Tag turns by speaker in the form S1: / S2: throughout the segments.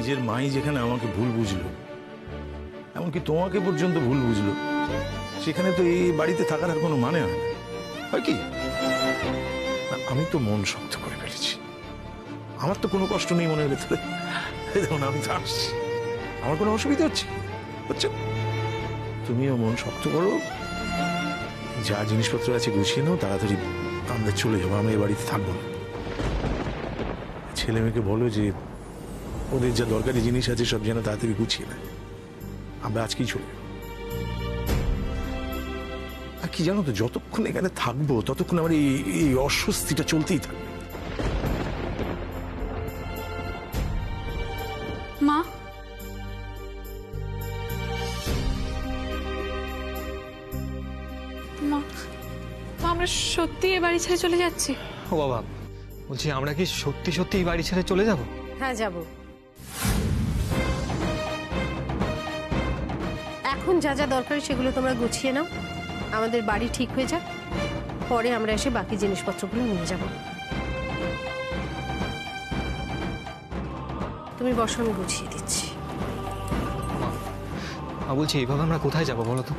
S1: নিজের মাই যেখানে আমাকে ভুল বুঝলো, এমনকি তোমাকে পর্যন্ত ভুল বুঝলো, সেখানে তো এই বাড়িতে থাকার আর কোনো মানে হয় না। হয় কি না, আমি তো মন শক্ত করে ফেলেছি। আমার তো কোনো কষ্ট নেই মনের ভেতরে। দেখুন আমি তো আসছি, আমার কোনো অসুবিধা হচ্ছে হচ্ছে। তুমিও মন শক্ত করো, যা জিনিসপত্র আছে গুছিয়ে নাও, তাড়াতাড়ি আমরা চলে যাবো। আমি এ বাড়িতে থাকবো না। ছেলে মেয়েকে বলো যে ওদের যা দরকারি জিনিস আছে সব যেন তাড়াতাড়ি গুছিয়ে নেয়। আমরা আজকেই চলে যাবো। আর কি জানো তো, যতক্ষণ এখানে থাকবো ততক্ষণ আমার এই অস্বস্তিটা চলতেই থাকবে।
S2: মা, মা, আমরা সত্যি এ বাড়ি ছেড়ে চলে যাচ্ছি?
S3: ও বাবা, বলছি আমরা কি সত্যি সত্যি এই বাড়ি ছেড়ে চলে যাব?
S4: হ্যাঁ যাব। এখন যা যা দরকারি সেগুলো তোমরা গুছিয়ে নাও, আমাদের বাড়ি ঠিক হয়ে যাক, পরে আমরা এসে বাকি জিনিসপত্রগুলো নিয়ে যাব। তুমি বসো, আমি গুছিয়ে দিচ্ছি।
S3: মা বলছি এইভাবে আমরা কোথায় যাব বলো তো?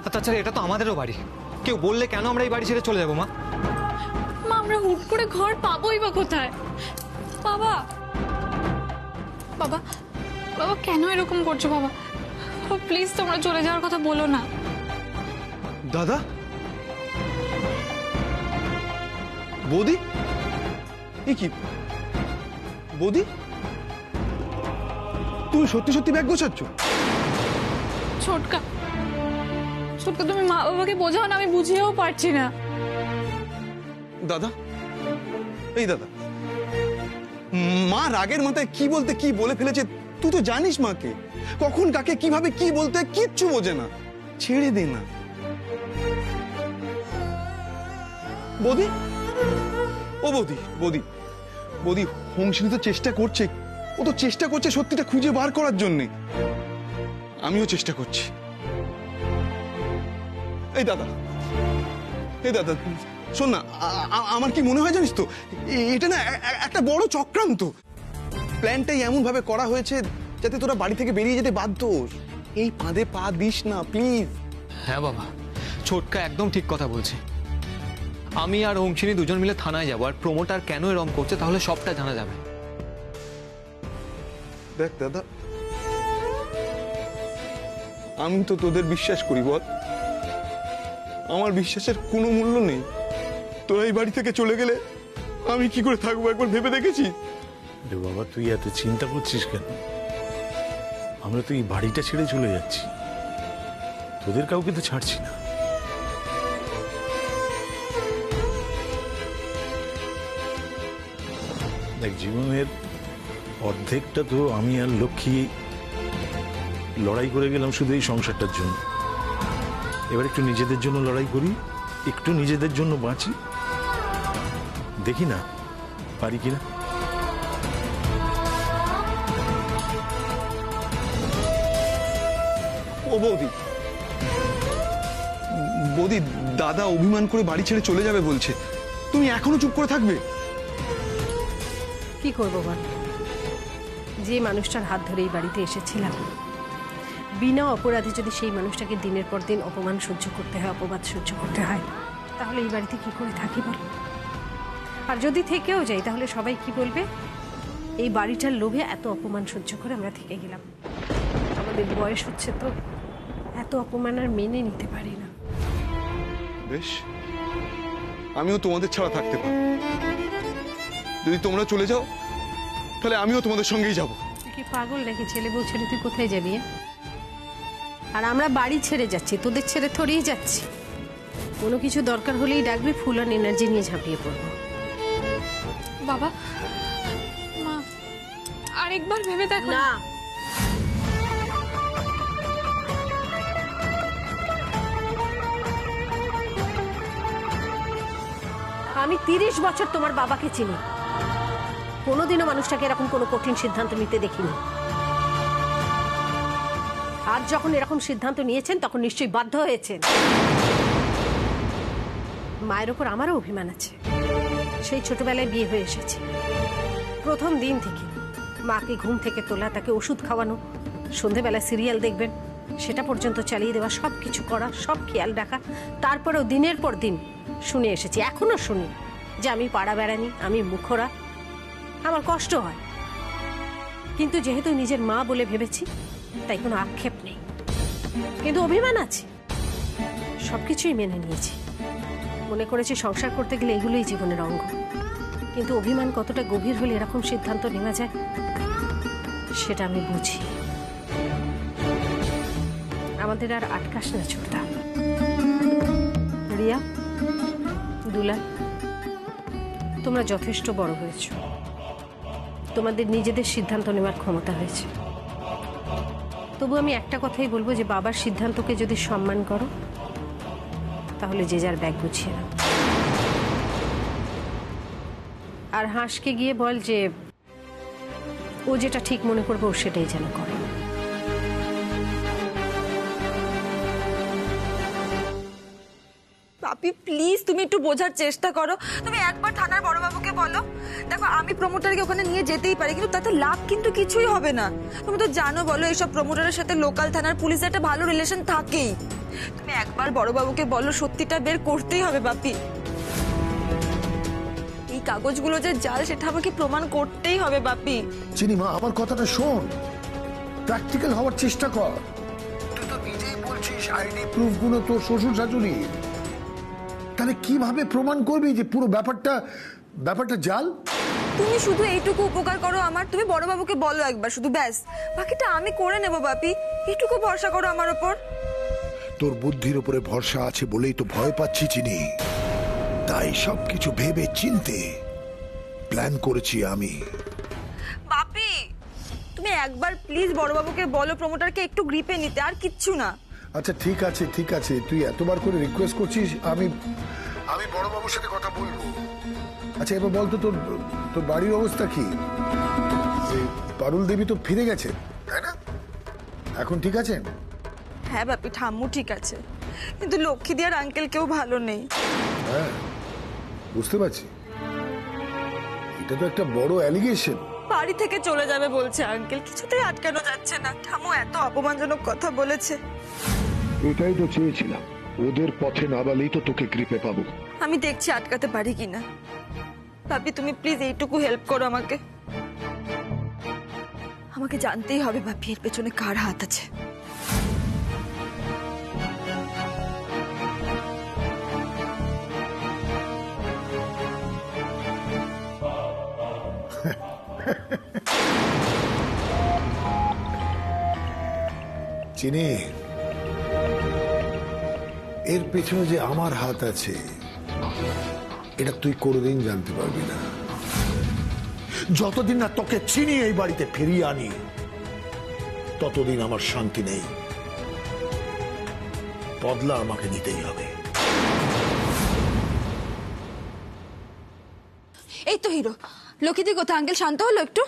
S3: আর তাছাড়া এটা তো আমাদেরও বাড়ি, কেউ বললে কেন আমরা এই বাড়ি ছেড়ে চলে যাবো? মা
S2: মা, আমরা হুট করে ঘর পাবোই বা কোথায়? বাবা, বাবা, বাবা কেন এরকম করছো বাবা? প্লিজ তোমরা চলে যাওয়ার কথা বলো না।
S5: দাদা, বৌদি, এ কি বৌদি, তুমি সত্যি সত্যি ব্যাগ গোছাচ্ছ?
S2: ছোটকা, ছোটকা তুমি মা বাবাকে বোঝাও না, আমি বুঝিয়েও পারছি না।
S5: দাদা, এই দাদা, মা রাগের মাথায় কি বলতে কি বলে ফেলেছে তুই তো জানিস। মাকে কখন কাকে কিভাবে কি বলতে কিচ্ছু বোঝে না, ছেড়ে দে না। বৌদি, ও বৌদি, বৌদি, বৌদি, হংসিনী তো চেষ্টা করছে, ও তো চেষ্টা করছে সত্যিটা খুঁজে বার করার জন্য। আমিও চেষ্টা করছি। এই দাদা, এই দাদা, শোন না, আমার কি মনে হয় জানিস তো, এটা না একটা বড় চক্রান্ত। প্ল্যানটাই এমন ভাবে করা হয়েছে যাতে তোরা বাড়ি থেকে বেরিয়ে যেতে বাধ্য হোস। এই ফাঁদে পা দিস না প্লিজ।
S3: হ্যাঁ বাবা, ছোটকা একদম ঠিক কথা বলছে। আমি আর অংশিনী দুজন মিলে থানায় যাবো, আর প্রমোটার কেন এরম করছে তাহলে সবটা জানা যাবে।
S5: দেখ দাদা, আমি তো তোদের বিশ্বাস করি বল, আমার বিশ্বাসের কোনো মূল্য নেই। তোরা এই বাড়ি থেকে চলে গেলে আমি কি করে থাকবো একবার ভেবে দেখেছি?
S1: রে বাবা, তুই এত চিন্তা করছিস কেন? আমরা তো এই বাড়িটা ছেড়ে চলে যাচ্ছি, তোদের কাউকে তো ছাড়ছি না। দেখ, জীবনের অর্ধেকটা তো আমি আর লক্ষ্মী লড়াই করে গেলাম শুধু এই সংসারটার জন্য। এবার একটু নিজেদের জন্য লড়াই করি, একটু নিজেদের জন্য বাঁচি, দেখি না পারি কিনা।
S5: ও বৌদি, বৌদি, দাদা অভিমান করে বাড়ি ছেড়ে চলে যাবে বলছে, তুমি এখনো চুপ করে থাকবে?
S4: কি করবো বল, যে মানুষটার হাত ধরে এই বাড়িতে এসেছিলাম, বিনা অপরাধে যদি সেই মানুষটাকে দিনের পর দিন অপমান সহ্য করতে হয়, অপবাদ সহ্য করতে হয়, তাহলে এই বাড়িতে কি করে থাকি বল? আর যদি থেকেও যাই তাহলে সবাই কি বলবে? এই বাড়িটার লোভে এত অপমান সহ্য করে আমরা থেকে গেলাম। আমাদের বয়স হচ্ছে তো, এত অপমান আর মেনে নিতে পারি না।
S5: বেশ, আমিও তোমাদের ছাড়া থাকতে পারি। যদি তোমরা চলে যাও তাহলে আমিও তোমাদের সঙ্গেই যাব।
S4: তুই কি পাগল নাকি? ছেলে বউ ছেড়ে তুই কোথায় যাবি? আর আমরা বাড়ি ছেড়ে যাচ্ছি, তোদের ছেড়ে থরিয়ে যাচ্ছি। কোনো কিছু দরকার হলেই ডাকবি, ফুল আর এনার্জি নিয়ে ঝাঁপিয়ে পড়বো।
S2: বাবা, মা, আরেকবার ভেবে দেখো
S4: না, আমি 30 বছর তোমার বাবাকে চিনি, কোনোদিনও মানুষটাকে এরকম কোনো কঠিন সিদ্ধান্ত নিতে দেখিনি। আর যখন এরকম সিদ্ধান্ত নিয়েছেন তখন নিশ্চয়ই বাধ্য হয়েছেন। মায়ের ওপর আমারও অভিমান আছে। সেই ছোটবেলায় বিয়ে হয়ে এসেছে, প্রথম দিন থেকে মাকে ঘুম থেকে তোলা, তাকে ওষুধ খাওয়ানো, সন্ধেবেলা সিরিয়াল দেখবেন সেটা পর্যন্ত চালিয়ে দেওয়া, সব কিছু করা, সব খেয়াল রাখা। তারপরেও দিনের পর দিন শুনে এসেছি, এখনো শুনি যে আমি পাড়া বেড়ানি, আমি মুখরা। আমার কষ্ট হয়, কিন্তু যেহেতু নিজের মা বলে ভেবেছি তাই কোনো আক্ষেপ নেই। কিন্তু অভিমান আছে, সবকিছুই মেনে নিয়েছি। মনে করেছি সংসার করতে গেলে এগুলোই জীবনের অঙ্গ। কিন্তু অভিমান কতটা গভীর হলে এরকম সিদ্ধান্ত নেওয়া যায় সেটা আমি বুঝি। আমাদের আর আটকাস না ছোটদা। রিয়া, দুলাল, তোমরা যথেষ্ট বড় হয়েছ, তোমাদের নিজেদের সিদ্ধান্ত নেওয়ার ক্ষমতা হয়েছে। তবু আমি একটা কথাই বলবো যে বাবার সিদ্ধান্তকে যদি সম্মান করো তাহলে যে যার ব্যাগ গুছিয়ে নাও। আর হাঁসকে গিয়ে বল যে ও যেটা ঠিক মনে করবে ও সেটাই যেন করে।
S6: পাপি প্লিজ তুমি একটু বোঝার চেষ্টা করো। তুমি একবার থানার বড়বাবুকে বলো, দেখো আমি প্রমোটারকে ওখানে নিয়ে যেতেই পারি, কিন্তু তাতে লাভ কিন্তু কিছুই হবে না। তুমি তো জানো, বলো এইসব প্রমোটারের সাথে লোকাল থানার পুলিশের একটা ভালো রিলেশন থাকেই। তুমি একবার বড়বাবুকে বলো, সত্যিটা বের করতেই হবে বাপি। এই কাগজগুলো যে জাল সেটা আমাকে প্রমাণ করতেই হবে বাপি।
S7: চিনি মা, আমার কথাটা শোন, প্র্যাকটিক্যাল হওয়ার চেষ্টা কর। তুই তো নিজেই বলছিস আইডি প্রুফ গুলো তোর শ্বশুর শাশুড়ি, তাহলে কিভাবে প্রমাণ করবি যে পুরো ব্যাপারটা জাল?
S6: তুমি শুধু এইটুকু উপকার করো আমার, তুমি বড়বাবুকে বলো একবার শুধু, ব্যাস। বাকিটা আমি করে নেবো বাপি, এইটুকু ভরসা করো আমার ওপর।
S7: তোর বুদ্ধির উপরে ভরসা আছে বলেই তো ভয় পাচ্ছি চিনি। তাই সবকিছু ভেবে চিনতে প্ল্যান করেছি আমি।
S6: বাপি তুমি একবার প্লিজ বড়বাবুকে বলো প্রমোটারকে একটু গ্রিপে নিতে, আর কিচ্ছু না।
S7: আচ্ছা ঠিক আছে, তুই এতবার করে রিকোয়েস্ট করছিস, আমি বড়বাবুর সাথে কথা বলবো। আচ্ছা এবার বলতো তোর বাড়ির অবস্থা কি? পারুল দেবী তো ফিরে গেছে তাই না? এখন ঠিক আছেন?
S6: হ্যাঁ বাপি, ঠাম্মু ঠিক আছে, কিন্তু লক্ষ্মী দিয়ার আঙ্কেল কেউ ভালো নেই।
S7: হ্যাঁ বুঝতে পারছি, এটা তো একটা বড় অ্যালিগেশন।
S6: বাড়ি থেকে চলে যাবে বলছে আঙ্কেল, কিছুতেই আটকানো যাচ্ছে না। ঠাম্মু এত অপমানজনক কথা বলেছে।
S7: এটাই তো চেয়েছিলাম, ওদের পথে না বালেই তো তোকে গ্রিপে পাবো।
S6: আমি দেখছি আটকাতে পারি কিনা। বাপি তুমি প্লিজ এইটুকু হেল্প করো আমাকে। আমাকে জানতেই হবে বাপি এর পেছনে কার হাত আছে।
S7: চিনি, এর পেছনে যে আমার হাত আছে এটা তুই কোনোদিন জানতে পারবি না। যতদিন না তোকে চিনি এই বাড়িতে ফিরিয়ে আনি ততদিন আমার শান্তি নেই। বদলা আমাকে নিতেই হবে।
S6: এই তো হিরো, লক্ষ্মীদি কোথায়? আঙ্কেল শান্ত হলো একটু?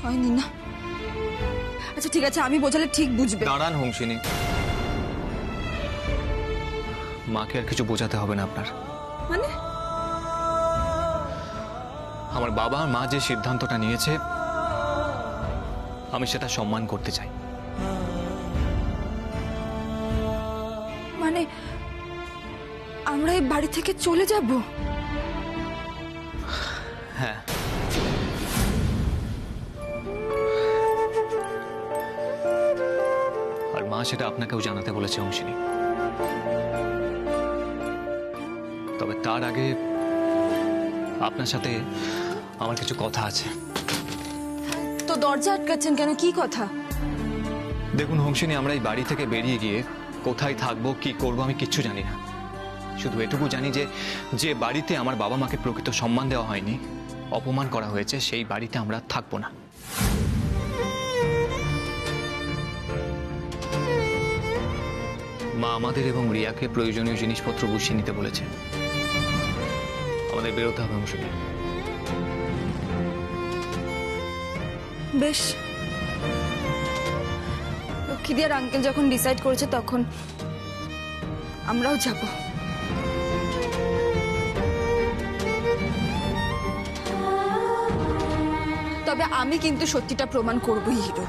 S6: হয়নি না? আচ্ছা ঠিক আছে, আমি বোঝালে ঠিক বুঝবে।
S3: দাঁড়ান হংসিনী, মাকে আর কিছু বোঝাতে হবে না আপনার।
S6: মানে
S3: আমার বাবা আর মা যে সিদ্ধান্তটা নিয়েছে আমি সেটা সম্মান করতে চাই।
S6: মানে আমরা এই বাড়ি থেকে চলে যাব?
S3: হ্যাঁ, আর মা সেটা আপনাকেও জানাতে বলেছে অংশিনী। তবে তার আগে আপনার সাথে আমার কিছু কথা আছে।
S6: তো দরজা আটকাচ্ছেন কেন? কি কথা?
S3: দেখুন হংসিনী, আমরা এই বাড়ি থেকে বেরিয়ে গিয়ে কোথায় থাকবো, কি করব আমি কিচ্ছু জানি না। শুধু এটুকু জানি যে যে বাড়িতে আমার বাবা মাকে প্রকৃত সম্মান দেওয়া হয়নি, অপমান করা হয়েছে, সেই বাড়িতে আমরা থাকবো না। মা আমাদের এবং রিয়াকে প্রয়োজনীয় জিনিসপত্র গুছিয়ে নিতে বলেছে। আমাদের বেরোতে হবে হংসিনী।
S6: বেশ, লক্ষ্মীদি আর আঙ্কেল যখন ডিসাইড করেছে তখন আমরাও যাব। তবে আমি কিন্তু সত্যিটা প্রমাণ করবই হিরো।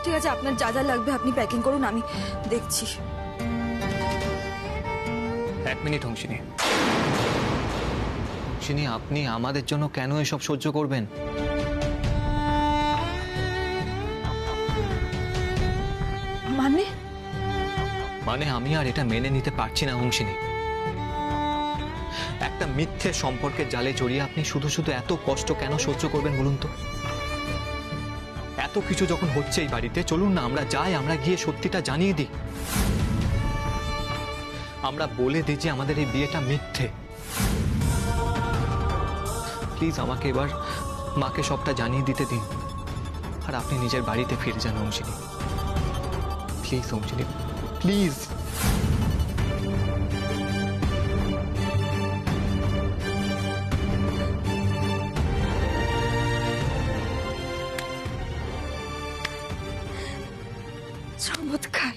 S6: ঠিক আছে, আপনার যা যা লাগবে আপনি প্যাকিং করুন, আমি দেখছি।
S3: 1 মিনিট হংসিনী। হংসিনী, আপনি আমাদের জন্য কেন এসব সহ্য করবেন? মানে আমি আর এটা মেনে নিতে পারছি না হংসিনী। একটা মিথ্যে সম্পর্কের জালে জড়িয়ে আপনি শুধু শুধু এত কষ্ট কেন সহ্য করবেন বলুন তো? এত কিছু যখন হচ্ছে এই বাড়িতে, চলুন না আমরা যাই, আমরা গিয়ে সত্যিটা জানিয়ে দিই। আমরা বলে দিই যে আমাদের এই বিয়েটা মিথ্যে। প্লিজ আমাকে এবার মাকে সবটা জানিয়ে দিতে দিন, আর আপনি নিজের বাড়িতে ফিরে যান হংসিনী। Please হংসিনী, please.
S6: চমৎকার,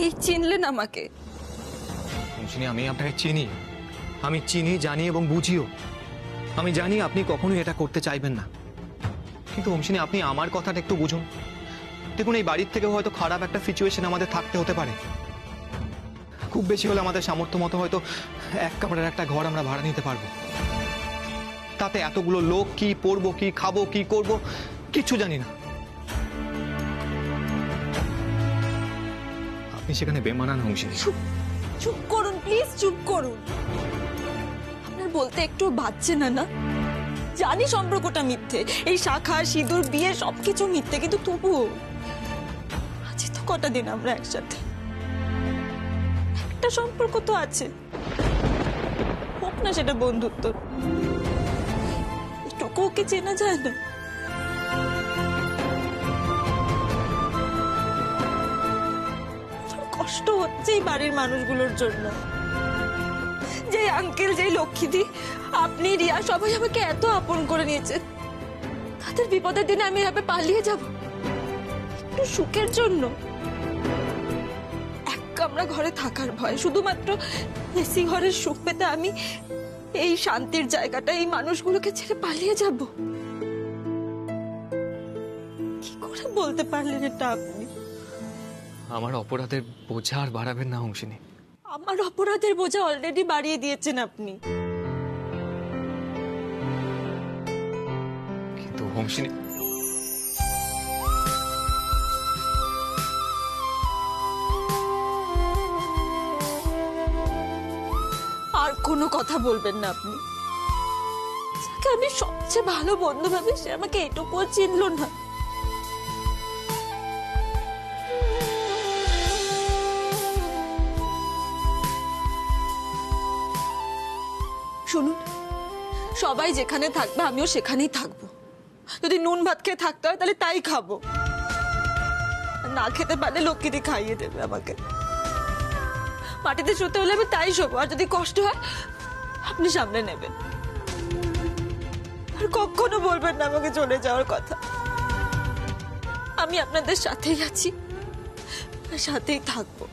S6: এই চিনলেন আমাকে?
S3: হংসিনী, আমি আপনাকে চিনি, আমি চিনি, জানি এবং বুঝিও। আমি জানি আপনি কখনোই এটা করতে চাইবেন না, কিন্তু হংসিনী আপনি আমার কথাটা একটু বুঝুন। দেখুন, এই বাড়ির থেকে হয়তো খারাপ একটা সিচুয়েশন আমাদের থাকতে হতে পারে। খুব বেশি হলে আমাদের সামর্থ্য মতো হয়তো 1 কামরার একটা ঘর আমরা ভাড়া নিতে পারবো। তাতে এতগুলো লোক কি পরবো, কি খাবো, কি করব কিচ্ছু জানি না। আপনি সেখানে বেমানান হংসিনী।
S6: চুপ করুন প্লিজ, চুপ করুন। আপনার বলতে একটু বাচ্চে না? না জানি সম্পর্কটা মিথ্যে, এই শাখা সিঁদুর বিয়ে সবকিছু মিথ্যে, কিন্তু তবুও আছি তো কটা দিন আমরা একসাথে, একটা সম্পর্ক তো আছে, হোক না সেটা বন্ধুত্ব। এটুকু ওকে চেনা যায় না? কষ্ট হচ্ছে এই বাড়ির মানুষগুলোর জন্য। যে আঙ্কেল, যে লক্ষ্মীদি, আপনি, রিয়া সবাই আমাকে এত আপন করে নিয়েছে, তাদের বিপদের দিনে আমি এভাবে পালিয়ে যাব একটু সুখের জন্য? 1 কামরা ঘরে থাকার ভয়, শুধুমাত্র এসি ঘরের সুখ পেতে আমি এই শান্তির জায়গাটা, এই মানুষগুলোকে ছেড়ে পালিয়ে যাব? কি করে বলতে পারলেন এটা আপনি?
S3: আমার অপরাধের বোঝা আর বাড়াবেন না হংসিনী।
S6: আমার অপরাধের বোঝা অলরেডি বাড়িয়ে দিয়েছেন আপনি।
S3: কিন্তু হংসিনী,
S6: আর কোনো কথা বলবেন না আপনি। যাকে আমি সবচেয়ে ভালো বন্ধু ভাবি, সে আমাকে এটুকুও চিনল না। শুনুন, সবাই যেখানে থাকবে আমিও সেখানেই থাকবো। যদি নুন ভাত খেয়ে থাকতে হয় তাহলে তাই খাবো, না খেতে পারলে লক্ষ্মীদি খাইয়ে দেবে আমাকে। মাটিতে শুতে হলে আমি তাই শোবো, আর যদি কষ্ট হয় আপনি সামনে নেবেন। আর কখনো বলবেন না আমাকে চলে যাওয়ার কথা। আমি আপনাদের সাথেই আছি, সাথেই থাকবো।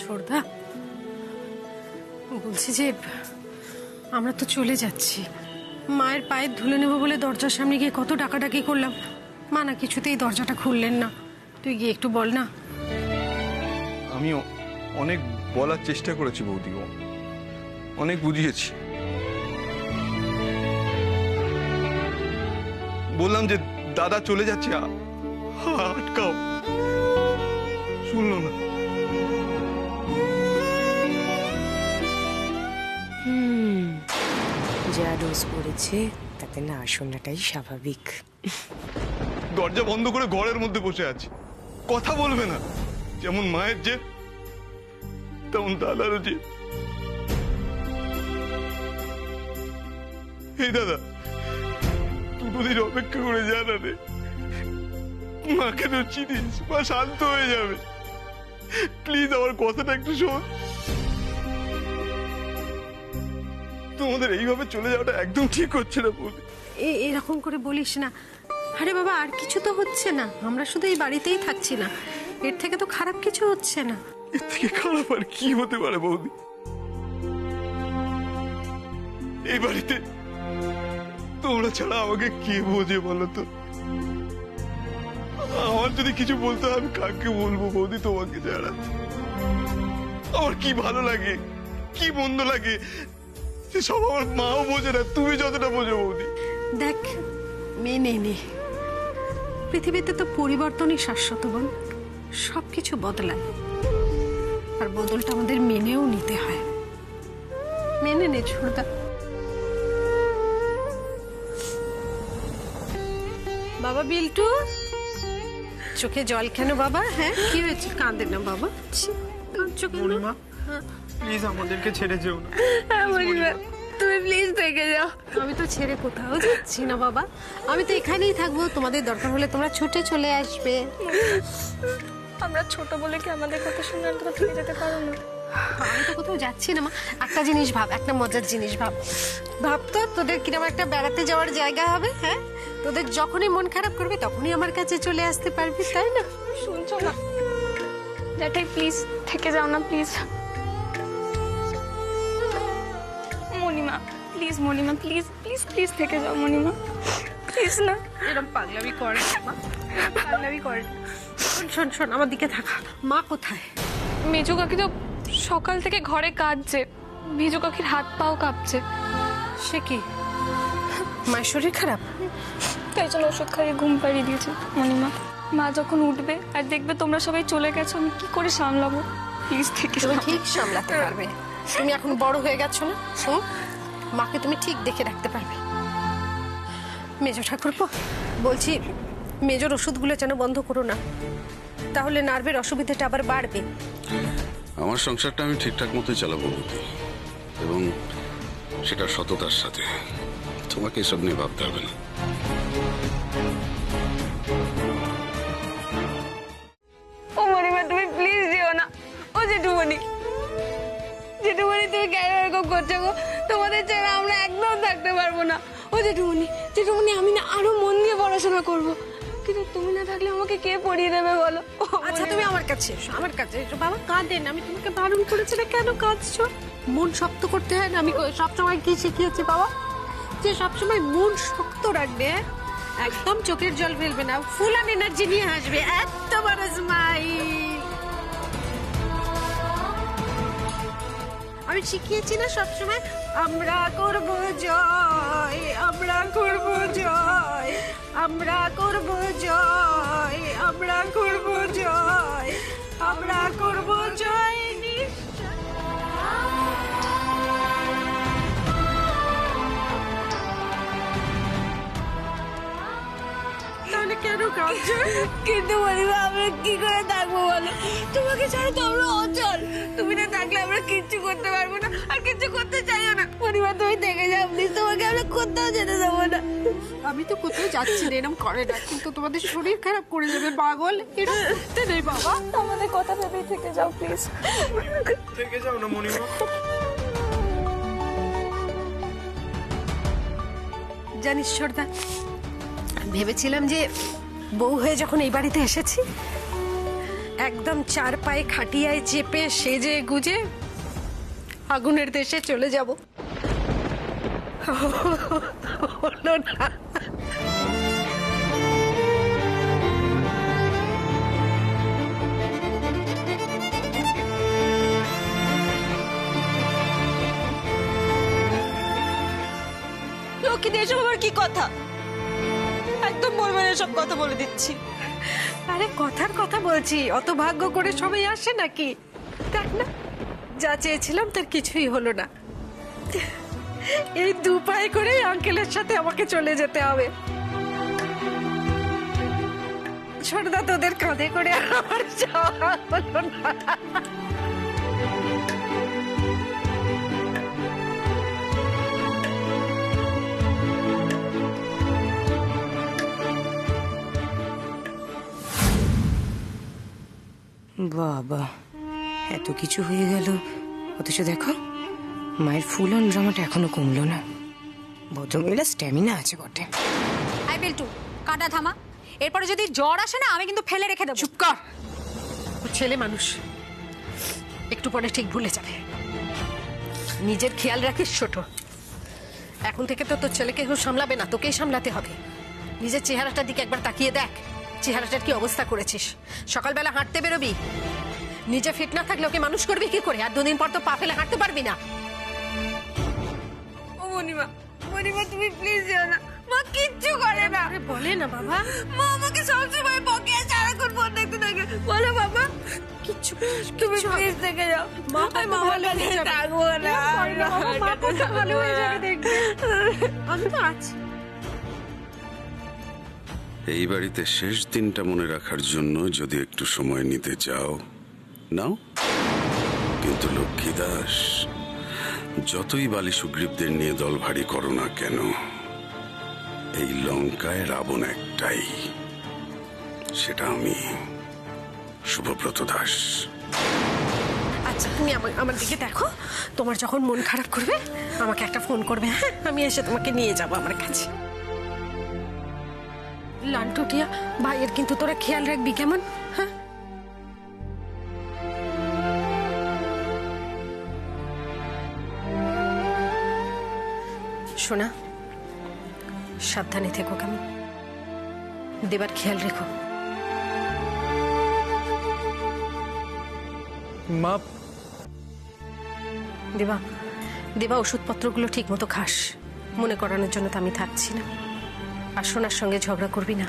S4: ছোড়দা, বলছি যে আমরা তো চলে যাচ্ছি। মায়ের পায়ের ধুলে নেবো বলে দরজার সামনে গিয়ে কত ডাকাডাকি করলাম, মা না কিছুতেই দরজাটা খুললেন না। তুই গিয়ে একটু বল না।
S5: আমি অনেক বলার চেষ্টা করেছি বৌদি, অনেক বুঝিয়েছি। বললাম যে দাদা চলে যাচ্ছে, আটকাও, শুনলো না।
S8: যা ডোজ পড়েছে তাতে না শোনাটাই স্বাভাবিক।
S5: দরজা বন্ধ করে ঘরের মধ্যে বসে আছে, কথা বলবে না। যেমন মায়ের যে তেমন দাদারও যে। এই দাদা, দুদিন অপেক্ষা করে জানা রে, মাকে তো চিনিস, মা শান্ত হয়ে যাবে। প্লিজ আমার কথাটা একটু শোন। তোমাদের এইভাবে চলে যাওয়াটা একদম ঠিক হচ্ছে না বৌদি।
S4: এরকম করে বলিস না। আরে বাবা, আর কিছু তো হচ্ছে না, আমরা শুধু এই বাড়িতেই থাকছি না, এর থেকে তো খারাপ কিছু হচ্ছে না।
S5: এর থেকে খারাপ আর কি হতে পারে বৌদি? এই বাড়িতে তোমরা ছাড়া আমাকে কে বোঝে বলো তো? আমার যদি কিছু বলতে হয় আমি কাকে বলবো বৌদি তোমাকে ছাড়া? আমার কি ভালো লাগে, কি মন্দ লাগে সব আমার মাও বোঝে না, তুমি যতটা বোঝো বৌদি।
S4: দেখ, মেনে নে, পৃথিবীতে তো পরিবর্তনই শাশ্বত বোন, সবকিছু বদলায়, আর বদলটা আমাদের মেনেও নিতে হয়। মেনে নে ছোটদা। বাবা বিল্টু, চোখে জল কেন বাবা? হ্যাঁ, কি হয়েছে? কাঁদে না বাবা, কাঁদছো কেন?
S3: প্লিজ আমাদেরকে ছেড়ে যেও না।
S2: তুমি প্লিজ থেকে যাও।
S4: আমি তো ছেড়ে কোথাও যাচ্ছি না বাবা, আমি তো এখানেই থাকবো, তোমাদের দরকার হলে তোমরা ছুটে চলে আসবে।
S2: আমরা ছোট বলে কি আমাদের কথা শুনে আর তোমরা থেকে যেতে পারো না?
S4: আমি তো কোথাও যাচ্ছি না মা। একটা জিনিস ভাব, একটা মজার জিনিস ভাব, ভাব তো তোদের কিরকম একটা বেড়াতে যাওয়ার জায়গা হবে। হ্যাঁ, তোদের যখনই মন খারাপ করবে তখনই আমার কাছে চলে আসতে পারবি, তাই না?
S2: শুনছো না? জ্যাঠাই প্লিজ থেকে যাও না, please. Monima please, Monima please please please থেকে যাও মণিমা, প্লিজ না।
S4: এরকম পাগলামি করে মা, পাগলামি করে। শোন শোন শোন, আমার দিকে থাকা। মা কোথায়?
S2: মেজো কাকি তো সকাল থেকে ঘরে কাঁদছে, মেজো কাকির হাত পাও কাঁপছে।
S4: সে কি, মায়ের শরীর খারাপ?
S2: তাই জন্য ওষুধ খাইয়ে ঘুম পাড়িয়ে দিয়েছে মণিমা। মা যখন উঠবে আর দেখবে তোমরা সবাই চলে গেছো, আমি কি করে সামলাবো? প্লিজ থেকে
S4: তুমি
S2: যাও।
S4: ঠিক সামলাতে পারবে, তুমি এখন বড় হয়ে গেছো না, মাকে তুমি ঠিক দেখে রাখতে পারবে। মেজো ঠাকুরপো, বলছি মেজোর ওষুধগুলো যেন বন্ধ করো না, তাহলে নার্ভের অসুবিধাটা আবার বাড়বে।
S9: আমার সংসারটা আমি ঠিকঠাক মতোই চালাবো বৌদি, এবং সেটা সততার সাথে। তোমাকে এসব নিয়ে ভাবতে হবে না।
S2: ও মণিমা, তুমি প্লিজ যেও না। ও জেঠুমণি, জেঠুমণি তুমি কেন এরকম করছো গো? তোমাদের ছাড়া আমরা একদম থাকতে পারবো না। ও জেঠুমণি, জেঠুমণি আমি না আরো মন দিয়ে পড়াশোনা করবো, কিন্তু তুমি না থাকলে আমাকে কে পড়িয়ে দেবে বলো?
S4: আচ্ছা তুমি আমার কাছে এসো, আমার কাছে এসো। বাবা কাঁদেন, আমি তোমাকে বারণ করেছি না, কেন কাঁদছো? মন শক্ত করতে হয় না? আমি সবসময় কি শিখিয়েছি বাবা, যে সবসময় মন শক্ত রাখবে, হ্যাঁ? একদম চোখের জল ফেলবে না, ফুল অ্যান্ড এনার্জি নিয়ে হাসবে, এত বড় স্মাইল। আমি শিখিয়েছি না সবসময়, আমরা করব জয়, আমরা করব জয়, আমরা করব জয়, আমরা করব জয়, আমরা করব জয়। তাহলে কেন কাঁদছো?
S2: কিন্তু মণিমা আমরা কি করে থাকবো বলো? তোমাকে ছাড়া তো আমরা অচল, তুমি না থাকলে আমরা কিচ্ছু করতে পারবো না, আর কিচ্ছু করতে চাইও না। মণিমা তুমি থেকে যাও প্লিজ, তোমাকে আমরা কোথাও যেতে দেবো না।
S4: আমি তো কোথাও যাচ্ছি না, এরকম করে না, কিন্তু তোমাদের শরীর খারাপ করে যাবে পাগল, এরকম করতে নেই বাবা।
S2: আমাদের কথা ভেবেই থেকে যাও প্লিজ।
S3: থেকে যাও না মণিমা।
S4: জানিস সর্দা, ভেবেছিলাম যে বউ হয়ে যখন এই বাড়িতে এসেছি, একদম চার পায়ে খাটিয়ায় চেপে সেজে গুজে আগুনের দেশে চলে যাব। হলো না।
S6: লক্ষ্মী, এসব আমার কি কথা? একদম বলবেন, এসব কথা বলে দিচ্ছি।
S4: আরে কথার কথা বলছি, অত ভাগ্য করে সবাই আসে নাকি? দেখ না, যা চেয়েছিলাম তার কিছুই হলো না। এই দু পায়ে করে আঙ্কেলের সাথে আমাকে চলে যেতে হবে। ছোটদা তোদের কাঁধে করে আমার যাওয়া হলো না।
S8: বাবা, এত কিছু হয়ে গেল, অথচ দেখো মায়ের ফুল অন ড্রামাটা এখনো কমলো না। ভদ্রমহিলা স্ট্যামিনা আছে বটে।
S10: আই বিল্টু, কাটা থামা। এরপরে যদি জ্বর আসে না, আমি কিন্তু ফেলে রেখে দেবো।
S4: চুপ কর, ও ছেলে মানুষ, একটু পরে ঠিক ভুলে যাবে। নিজের খেয়াল রাখিস ছোট। এখন থেকে তো তোর ছেলেকে কেউ সামলাবে না, তোকেই সামলাতে হবে। নিজের চেহারাটার দিকে একবার তাকিয়ে দেখ, চেহারাটার কি অবস্থা করেছিস। সকালবেলা হাঁটতে বেরোবি, নিজে ফিট না থাকলে ওকে মানুষ করবি কি করে? আর দুদিন পর তো পা ফেলে হাঁটতে পারবি না।
S2: ও মণিমা, মণিমা তুমি প্লিজ যেও না, মা কিচ্ছু করে না।
S4: আরে বলে না বাবা,
S2: মা আমাকে সবসময় বকে আর সারাক্ষণ ফোন দেখতে থাকে। বলো বাবা,
S4: কিচ্ছু
S2: তুমি প্লিজ থেকে যাও।
S4: মা
S2: আমি মামার কাছে থাকবো না।
S4: মা কত ভালো হয়ে যাবে দেখবে। আমি তো আছি।
S9: এই বাড়িতে শেষ দিনটা মনে রাখার জন্য যদি একটু সময় নিতে চাও নাও, কিন্তু লক্ষ্মী দাস, যতই বালি সুগ্রীবদের নিয়ে দল ভারী করো না কেন, এই লঙ্কায় রাবণ একটাই, সেটা আমি, শুভব্রত দাস।
S4: আচ্ছা তুমি আমার দিকে দেখো, তোমার যখন মন খারাপ করবে আমাকে একটা ফোন করবে, হ্যাঁ? আমি এসে তোমাকে নিয়ে যাবো আমার কাছে। লান্টুটিয়া ভাইয়ের কিন্তু তোরা খেয়াল রাখবি, কেমন? হ্যাঁ, শোনা, সাবধানে থেকো, কেমন? দেবার খেয়াল রেখো।
S3: মা,
S4: দেবা, দেবা ওষুধপত্রগুলো ঠিক মতো খাস। মনে করানোর জন্য তো আমি থাকছি না। আর সোনার সঙ্গে ঝগড়া করবি না,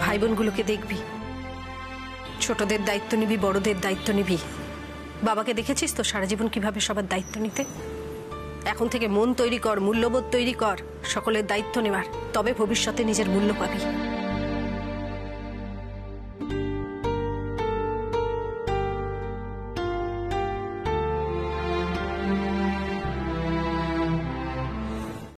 S4: ভাই বোনগুলোকে দেখবি, ছোটদের দায়িত্ব নিবি, বড়দের দায়িত্ব নিবি। বাবাকে দেখেছিস তো সারা জীবন কিভাবে সবার দায়িত্ব নিতে। এখন থেকে মন তৈরি কর, মূল্যবোধ তৈরি কর, সকলের দায়িত্ব নেওয়ার, তবে ভবিষ্যতে নিজের মূল্য পাবি।